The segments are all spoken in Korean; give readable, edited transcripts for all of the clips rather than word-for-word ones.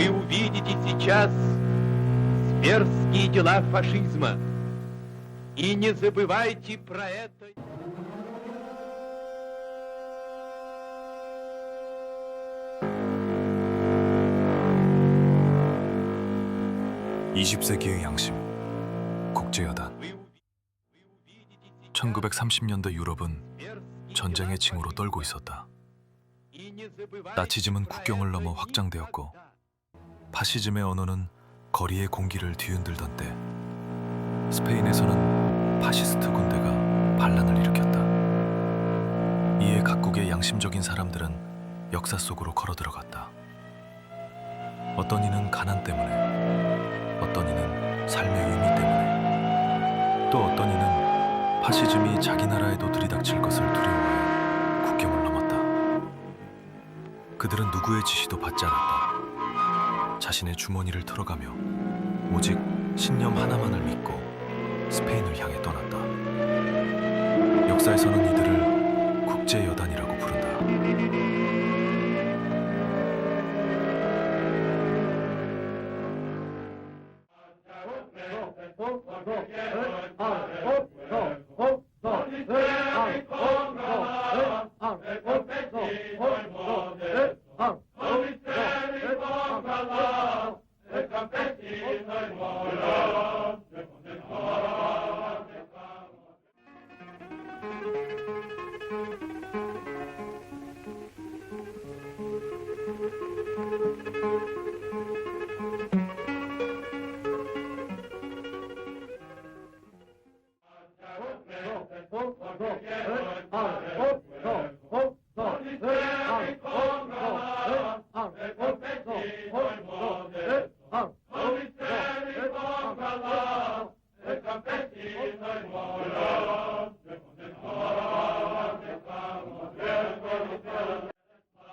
Вы увидите сейчас зверские дела фашизма. И не забывайте про это. 20세기의 양심, 국제여단. 1930년대 유럽은 전쟁의 징후로 떨고 있었다. 나치즘은 국경을 넘어 확장되었고 파시즘의 언어는 거리의 공기를 뒤흔들던 때 스페인에서는 파시스트 군대가 반란을 일으켰다. 이에 각국의 양심적인 사람들은 역사 속으로 걸어 들어갔다. 어떤 이는 가난 때문에, 어떤 이는 삶의 의미 때문에, 또 어떤 이는 파시즘이 자기 나라에도 들이닥칠 것을 두려워해 국경을 넘었다. 그들은 누구의 지시도 받지 않았다. 자신의 주머니를 털어가며 오직 신념 하나만을 믿고 스페인을 향해 떠났다. 역사에서는 이들을 국제여단이라고 부른다.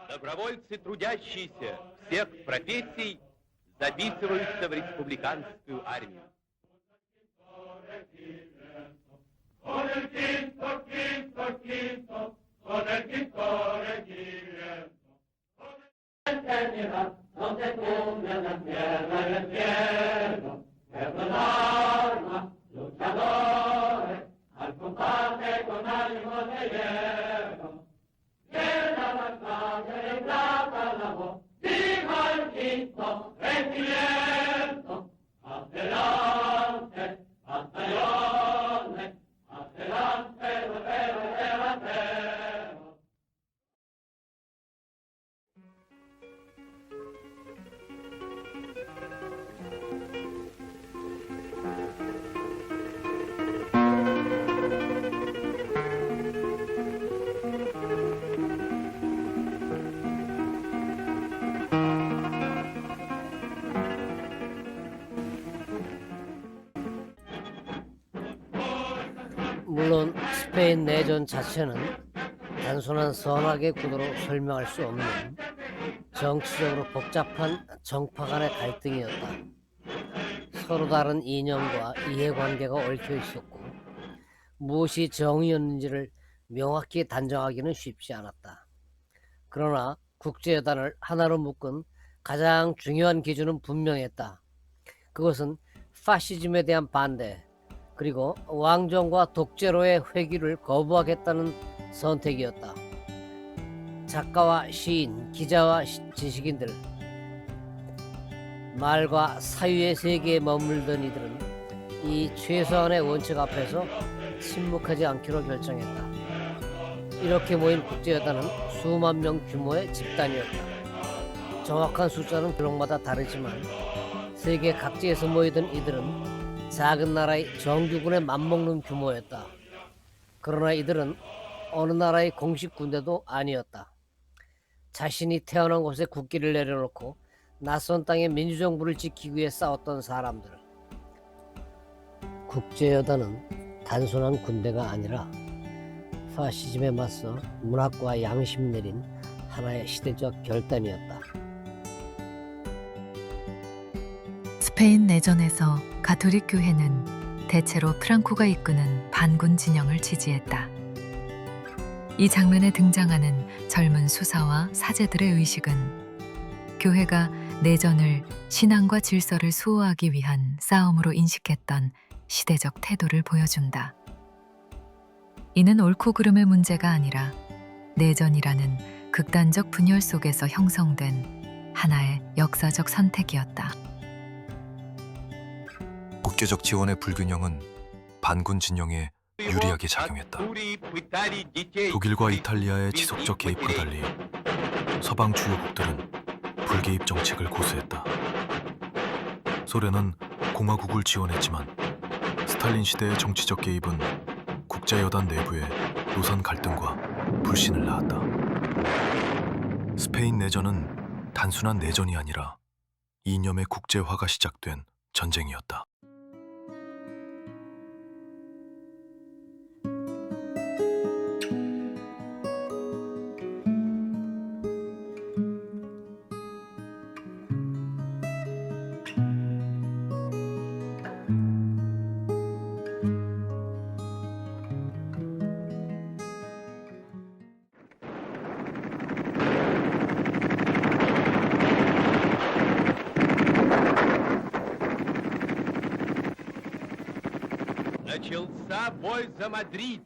Добровольцы, трудящиеся всех профессий, записываются в республиканскую армию. 물론 스페인 내전 자체는 단순한 선악의 구도로 설명할 수 없는 정치적으로 복잡한 정파 간의 갈등이었다. 서로 다른 이념과 이해관계가 얽혀 있었고 무엇이 정의였는지를 명확히 단정하기는 쉽지 않았다. 그러나 국제여단을 하나로 묶은 가장 중요한 기준은 분명했다. 그것은 파시즘에 대한 반대, 그리고 왕정과 독재로의 회귀를 거부하겠다는 선택이었다. 작가와 시인, 기자와 지식인들, 말과 사유의 세계에 머물던 이들은 이 최소한의 원칙 앞에서 침묵하지 않기로 결정했다. 이렇게 모인 국제여단은 수만 명 규모의 집단이었다. 정확한 숫자는 기록마다 다르지만 세계 각지에서 모이던 이들은 작은 나라의 정규군에 맞먹는 규모였다. 그러나 이들은 어느 나라의 공식 군대도 아니었다. 자신이 태어난 곳에 국기를 내려놓고 낯선 땅의 민주정부를 지키기 위해 싸웠던 사람들. 국제여단은 단순한 군대가 아니라 파시즘에 맞서 문학과 양심 내린 하나의 시대적 결단이었다. 스페인 내전에서 가톨릭 교회는 대체로 프랑코가 이끄는 반군 진영을 지지했다. 이 장면에 등장하는 젊은 수사와 사제들의 의식은 교회가 내전을 신앙과 질서를 수호하기 위한 싸움으로 인식했던 시대적 태도를 보여준다. 이는 옳고 그름의 문제가 아니라 내전이라는 극단적 분열 속에서 형성된 하나의 역사적 선택이었다. 국제적 지원의 불균형은 반군 진영에 유리하게 작용했다. 독일과 이탈리아의 지속적 개입과 달리 서방 주요국들은 불개입 정책을 고수했다. 소련은 공화국을 지원했지만 스탈린 시대의 정치적 개입은 국제여단 내부의 노선 갈등과 불신을 낳았다. 스페인 내전은 단순한 내전이 아니라 이념의 국제화가 시작된 전쟁이었다. Начался бой за Мадрид.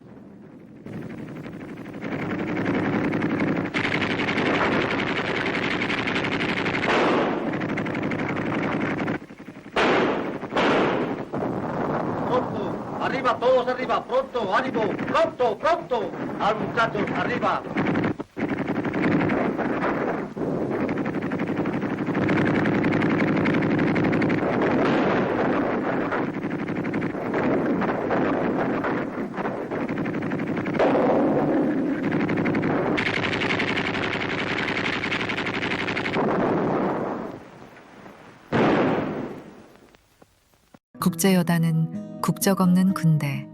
Pronto, arriba, todos arriba, pronto, ánimo, pronto, pronto, al muchachos, arriba. 국제여단은 국적 없는 군대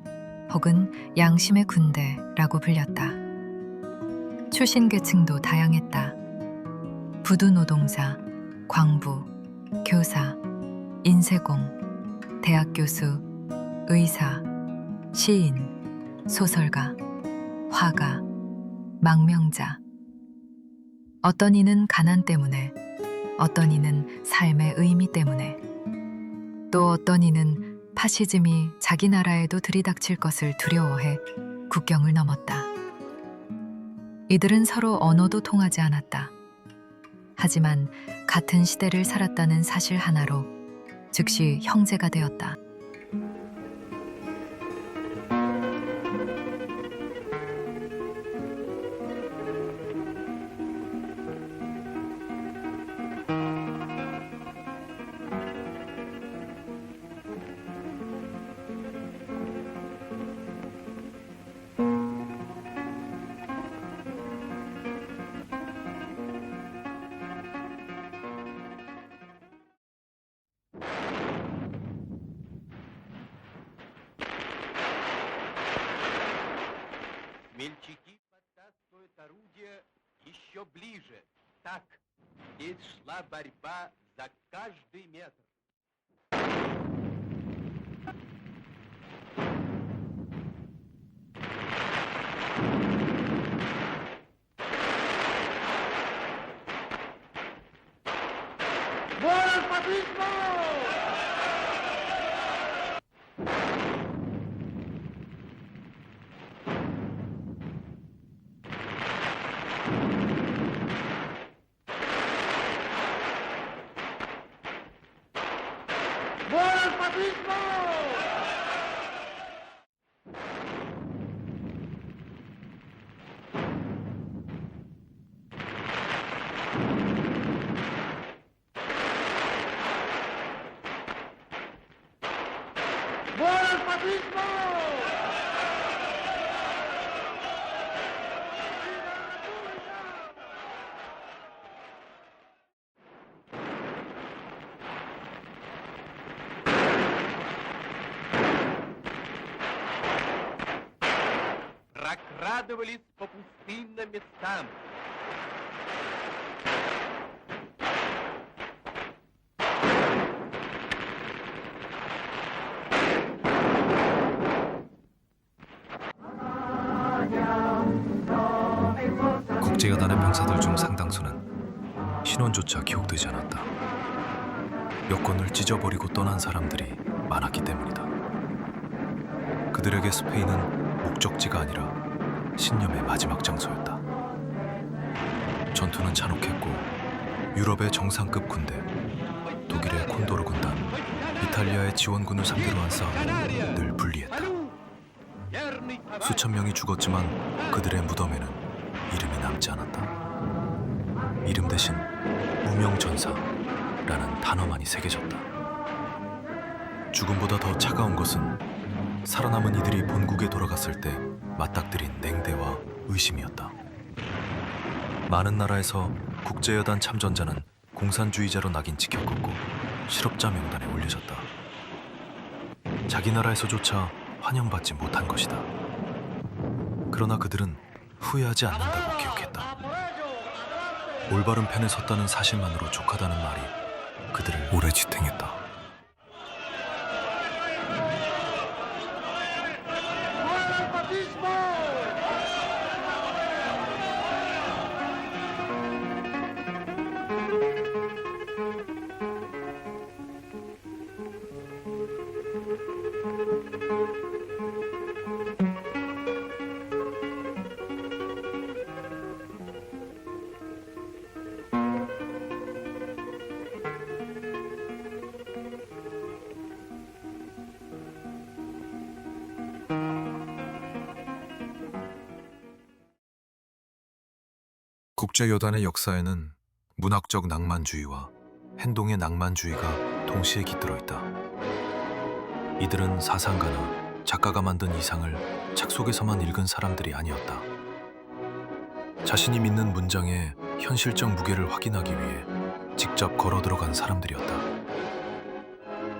혹은 양심의 군대라고 불렸다. 출신 계층도 다양했다. 부두 노동자, 광부, 교사, 인쇄공, 대학 교수, 의사, 시인, 소설가, 화가, 망명자. 어떤 이는 가난 때문에, 어떤 이는 삶의 의미 때문에, 또 어떤 이는 파시즘이 자기 나라에도 들이닥칠 것을 두려워해 국경을 넘었다. 이들은 서로 언어도 통하지 않았다. 하지만 같은 시대를 살았다는 사실 하나로 즉시 형제가 되었다. Смельчаки подтаскивают орудия еще ближе. Так, здесь шла борьба за каждый метр. ¡Muera el fascismo! ¡Muera el fascismo! ¡Muera el fascismo! Прокрадывались по пустынным местам. 국제여단의 병사들 중 상당수는 신원조차 기록되지 않았다. 여권을 찢어버리고 떠난 사람들이 많았기 때문이다. 그들에게 스페인은 목적지가 아니라 신념의 마지막 장소였다. 전투는 잔혹했고 유럽의 정상급 군대, 독일의 콘도르 군단, 이탈리아의 지원군을 상대로 한 싸움은 늘 불리했다. 수천 명이 죽었지만 그들의 무덤에는 이름이 남지 않았다. 이름 대신 무명전사라는 단어만이 새겨졌다. 죽음보다 더 차가운 것은 살아남은 이들이 본국에 돌아갔을 때 맞닥뜨린 냉대와 의심이었다. 많은 나라에서 국제여단 참전자는 공산주의자로 낙인 찍혔고 실업자 명단에 올려졌다. 자기 나라에서조차 환영받지 못한 것이다. 그러나 그들은 후회하지 않는다고 기억했다. 올바른 편에 섰다는 사실만으로 족하다는 말이 그들을 오래 지탱했다. 국제여단의 역사에는 문학적 낭만주의와 행동의 낭만주의가 동시에 깃들어 있다. 이들은 사상가나 작가가 만든 이상을 책 속에서만 읽은 사람들이 아니었다. 자신이 믿는 문장의 현실적 무게를 확인하기 위해 직접 걸어 들어간 사람들이었다.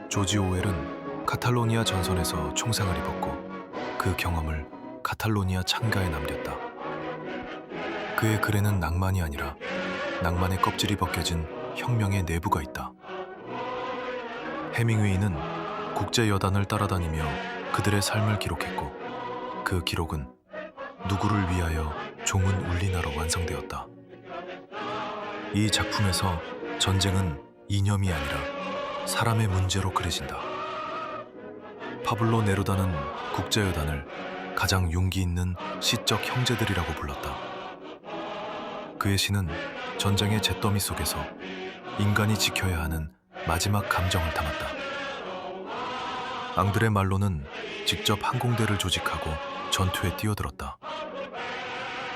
조지 오웰은 카탈로니아 전선에서 총상을 입었고 그 경험을 카탈로니아 창가에 남겼다. 그의 글에는 낭만이 아니라 낭만의 껍질이 벗겨진 혁명의 내부가 있다. 해밍웨이는 국제여단을 따라다니며 그들의 삶을 기록했고 그 기록은 누구를 위하여 종은 울리나로 완성되었다. 이 작품에서 전쟁은 이념이 아니라 사람의 문제로 그려진다. 파블로 네루다는 국제여단을 가장 용기 있는 시적 형제들이라고 불렀다. 그의 시는 전쟁의 잿더미 속에서 인간이 지켜야 하는 마지막 감정을 담았다. 앙드레 말로는 직접 항공대를 조직하고 전투에 뛰어들었다.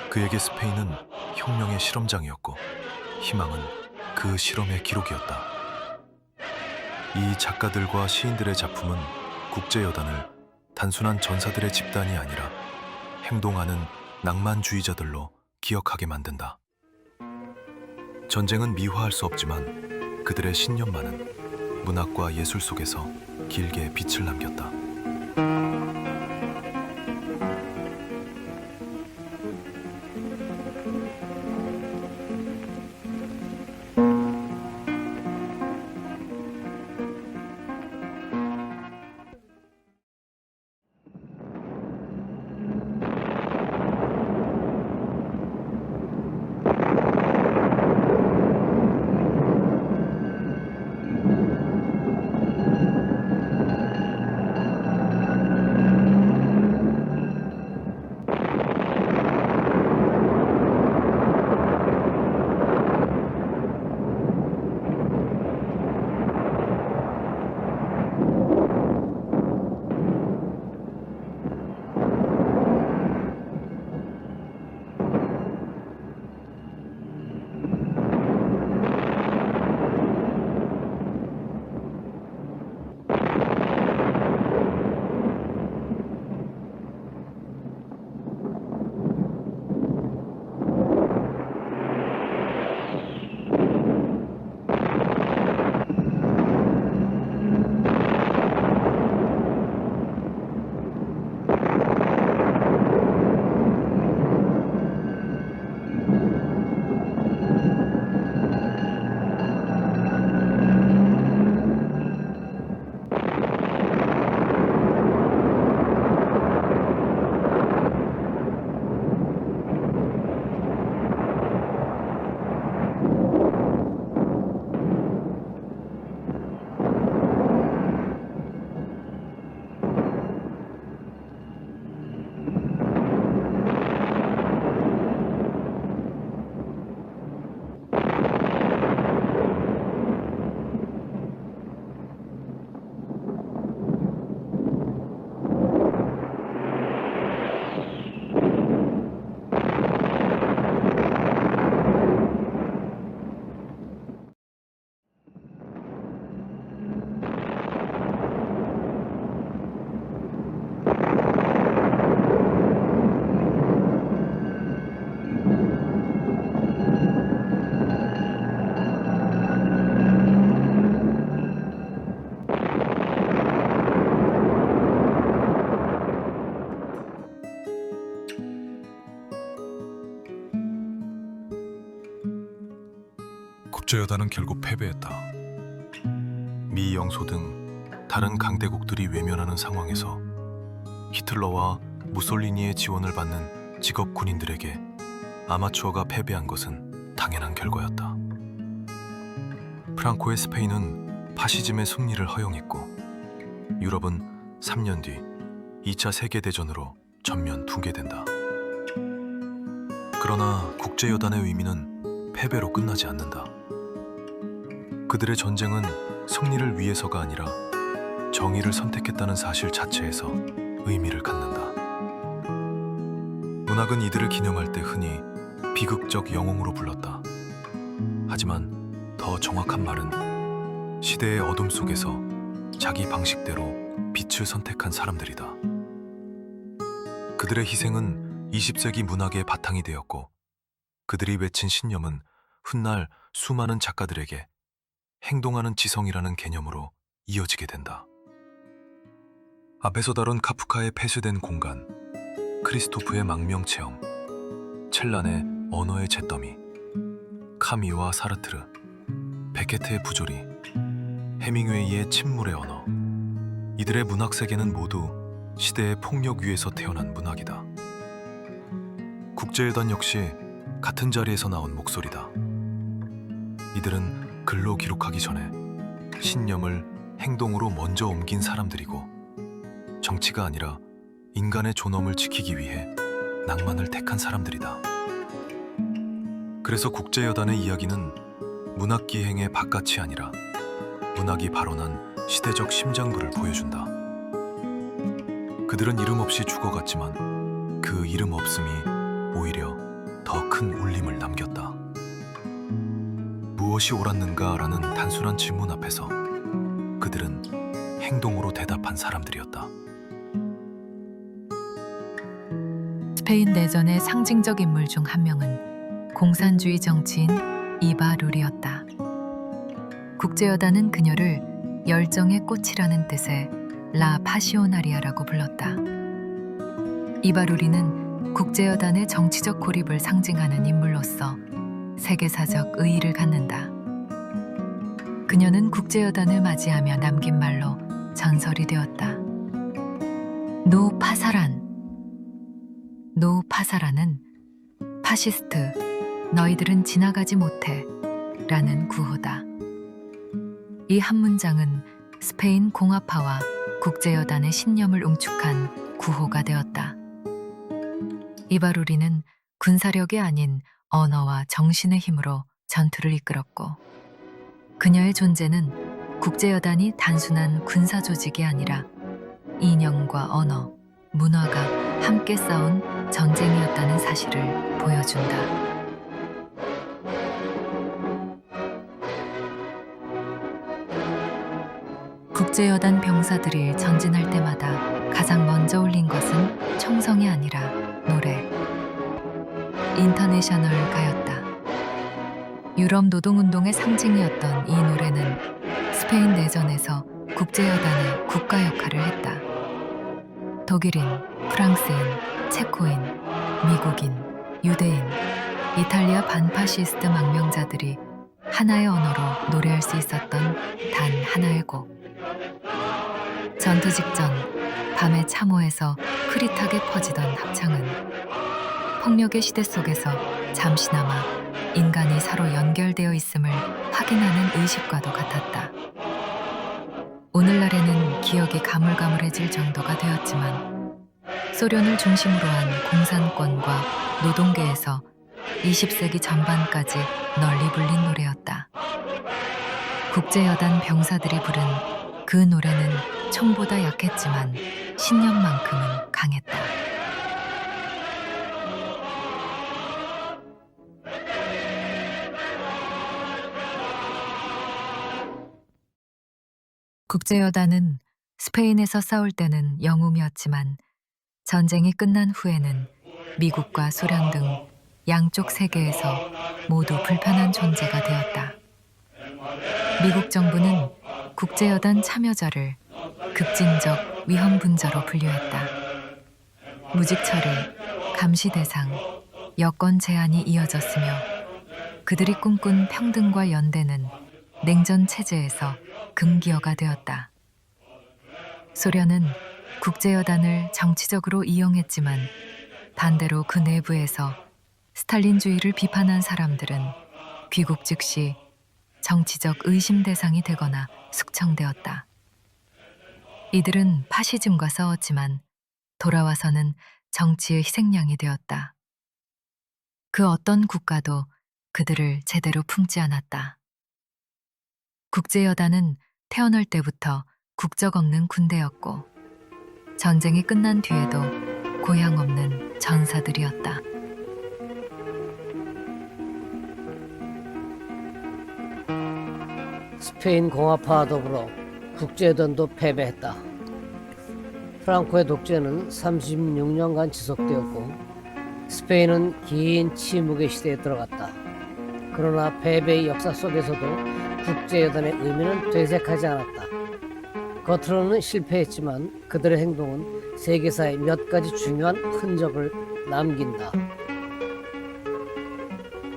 그에게 스페인은 혁명의 실험장이었고 희망은 그 실험의 기록이었다. 이 작가들과 시인들의 작품은 국제여단을 단순한 전사들의 집단이 아니라 행동하는 낭만주의자들로 기억하게 만든다. 전쟁은 미화할 수 없지만 그들의 신념만은 문학과 예술 속에서 길게 빛을 남겼다. 국제여단은 결국 패배했다. 미, 영소 등 다른 강대국들이 외면하는 상황에서 히틀러와 무솔리니의 지원을 받는 직업 군인들에게 아마추어가 패배한 것은 당연한 결과였다. 프랑코의 스페인은 파시즘의 승리를 허용했고 유럽은 3년 뒤 2차 세계대전으로 전면 붕괴된다. 그러나 국제여단의 의미는 패배로 끝나지 않는다. 그들의 전쟁은 승리를 위해서가 아니라 정의를 선택했다는 사실 자체에서 의미를 갖는다. 문학은 이들을 기념할 때 흔히 비극적 영웅으로 불렀다. 하지만 더 정확한 말은 시대의 어둠 속에서 자기 방식대로 빛을 선택한 사람들이다. 그들의 희생은 20세기 문학의 바탕이 되었고 그들이 외친 신념은 훗날 수많은 작가들에게 행동하는 지성이라는 개념으로 이어지게 된다. 앞에서 다룬 카프카의 폐쇄된 공간, 크리스토프의 망명체험, 첼란의 언어의 잿더미, 카미와 사르트르, 베케트의 부조리, 해밍웨이의 침몰의 언어, 이들의 문학 세계는 모두 시대의 폭력 위에서 태어난 문학이다. 국제여단 역시 같은 자리에서 나온 목소리다. 이들은 글로 기록하기 전에 신념을 행동으로 먼저 옮긴 사람들이고 정치가 아니라 인간의 존엄을 지키기 위해 낭만을 택한 사람들이다. 그래서 국제여단의 이야기는 문학기행의 바깥이 아니라 문학이 발원한 시대적 심장부를 보여준다. 그들은 이름 없이 죽어갔지만 그 이름 없음이 오히려 더 큰 울림을 남겼다. 무엇이 옳았는가라는 단순한 질문 앞에서 그들은 행동으로 대답한 사람들이었다. 스페인 내전의 상징적 인물 중 한 명은 공산주의 정치인 이바룰이었다. 국제여단은 그녀를 열정의 꽃이라는 뜻의 라 파시오나리아라고 불렀다. 이바룰이는 국제여단의 정치적 고립을 상징하는 인물로서 세계사적 의의를 갖는다. 그녀는 국제여단을 맞이하며 남긴 말로 전설이 되었다. 노 파사란. 노 파사란은 파시스트, 너희들은 지나가지 못해 라는 구호다. 이 한 문장은 스페인 공화파와 국제여단의 신념을 응축한 구호가 되었다. 이바루리는 군사력이 아닌 언어와 정신의 힘으로 전투를 이끌었고 그녀의 존재는 국제여단이 단순한 군사 조직이 아니라 이념과 언어, 문화가 함께 싸운 전쟁이었다는 사실을 보여준다. 국제여단 병사들이 전진할 때마다 가장 먼저 울린 것은 총성이 아니라 노래, 인터내셔널 가였다. 유럽 노동운동의 상징이었던 이 노래는 스페인 내전에서 국제여단의 국가 역할을 했다. 독일인, 프랑스인, 체코인, 미국인, 유대인, 이탈리아 반파시스트 망명자들이 하나의 언어로 노래할 수 있었던 단 하나의 곡. 전투 직전 밤의 참호에서 흐릿하게 퍼지던 합창은 폭력의 시대 속에서 잠시나마 인간이 서로 연결되어 있음을 확인하는 의식과도 같았다. 오늘날에는 기억이 가물가물해질 정도가 되었지만 소련을 중심으로 한 공산권과 노동계에서 20세기 전반까지 널리 불린 노래였다. 국제여단 병사들이 부른 그 노래는 총보다 약했지만 신념만큼은 강했다. 국제여단은 스페인에서 싸울 때는 영웅이었지만 전쟁이 끝난 후에는 미국과 소련 등 양쪽 세계에서 모두 불편한 존재가 되었다. 미국 정부는 국제여단 참여자를 급진적 위험 분자로 분류했다. 무직 처리, 감시 대상, 여권 제한이 이어졌으며 그들이 꿈꾼 평등과 연대는 냉전 체제에서 금기어가 되었다. 소련은 국제여단을 정치적으로 이용했지만 반대로 그 내부에서 스탈린주의를 비판한 사람들은 귀국 즉시 정치적 의심 대상이 되거나 숙청되었다. 이들은 파시즘과 싸웠지만 돌아와서는 정치의 희생양이 되었다. 그 어떤 국가도 그들을 제대로 품지 않았다. 국제여단은 태어날 때부터 국적 없는 군대였고 전쟁이 끝난 뒤에도 고향 없는 전사들이었다. 스페인 공화파와 더불어 국제여단도 패배했다. 프랑코의 독재는 36년간 지속되었고 스페인은 긴 침묵의 시대에 들어갔다. 그러나 패배의 역사 속에서도 국제여단의 의미는 퇴색하지 않았다. 겉으로는 실패했지만 그들의 행동은 세계사에 몇 가지 중요한 흔적을 남긴다.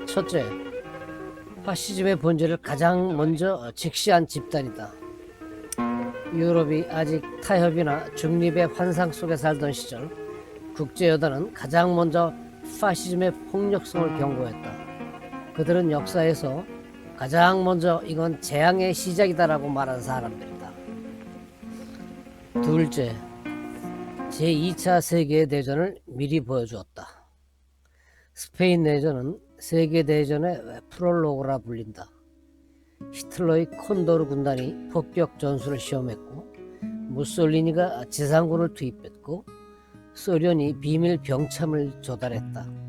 첫째, 파시즘의 본질을 가장 먼저 직시한 집단이다. 유럽이 아직 타협이나 중립의 환상 속에 살던 시절, 국제여단은 가장 먼저 파시즘의 폭력성을 경고했다. 그들은 역사에서 가장 먼저 이건 재앙의 시작이다라고 말한 사람들이다. 둘째, 제2차 세계대전을 미리 보여주었다. 스페인 내전은 세계대전의 프롤로그라 불린다. 히틀러의 콘도르 군단이 폭격 전술을 시험했고 무솔리니가 지상군을 투입했고 소련이 비밀 병참을 조달했다.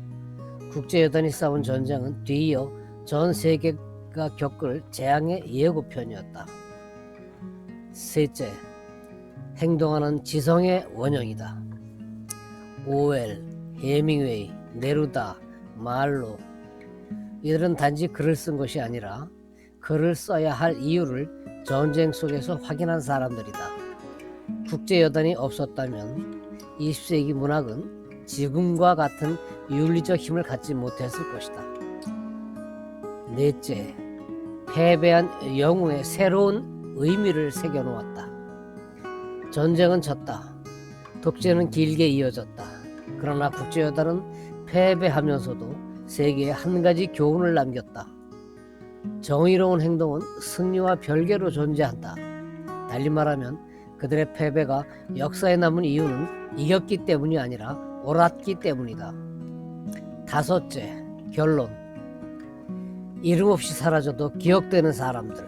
국제여단이 싸운 전쟁은 뒤이어 전 세계가 겪을 재앙의 예고편이었다. 셋째, 행동하는 지성의 원형이다. 오웰, 헤밍웨이, 네루다, 말로 이들은 단지 글을 쓴 것이 아니라 글을 써야 할 이유를 전쟁 속에서 확인한 사람들이다. 국제여단이 없었다면 20세기 문학은 지금과 같은 윤리적 힘을 갖지 못했을 것이다. 넷째, 패배한 영웅의 새로운 의미를 새겨놓았다. 전쟁은 졌다. 독재는 길게 이어졌다. 그러나 국제여단은 패배하면서도 세계에 한 가지 교훈을 남겼다. 정의로운 행동은 승리와 별개로 존재한다. 달리 말하면 그들의 패배가 역사에 남은 이유는 이겼기 때문이 아니라 옳았기 때문이다. 다섯째, 결론. 이름 없이 사라져도 기억되는 사람들.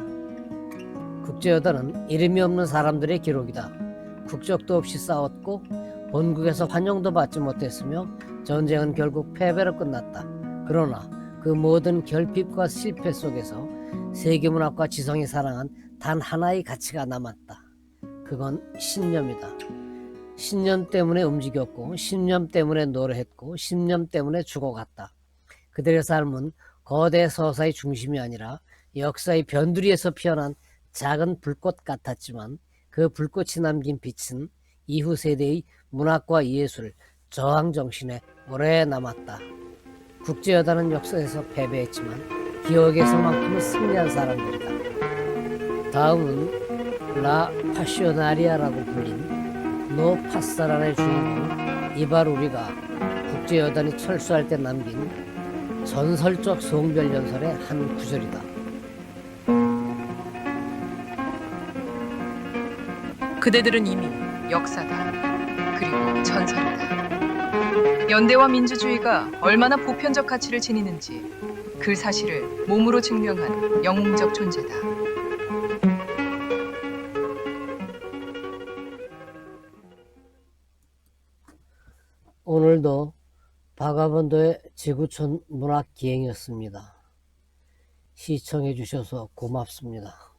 국제여단은 이름이 없는 사람들의 기록이다. 국적도 없이 싸웠고 본국에서 환영도 받지 못했으며 전쟁은 결국 패배로 끝났다. 그러나 그 모든 결핍과 실패 속에서 세계문학과 지성이 사랑한 단 하나의 가치가 남았다. 그건 신념이다. 신념 때문에 움직였고 신념 때문에 노래했고 신념 때문에 죽어갔다. 그들의 삶은 거대 서사의 중심이 아니라 역사의 변두리에서 피어난 작은 불꽃 같았지만 그 불꽃이 남긴 빛은 이후 세대의 문학과 예술, 저항 정신에 오래 남았다. 국제여단은 역사에서 패배했지만 기억에서만큼은 승리한 사람들이다. 다음은 라 파시오나리아라고 불린 노 파사란의 주인공 이바루리가 국제여단이 철수할 때 남긴 전설적 송별연설의 한 구절이다. 그대들은 이미 역사다. 그리고 전설이다. 연대와 민주주의가 얼마나 보편적 가치를 지니는지 그 사실을 몸으로 증명한 영웅적 존재다. 오늘도 바가본도의 지구촌 문학기행이었습니다. 시청해 주셔서 고맙습니다.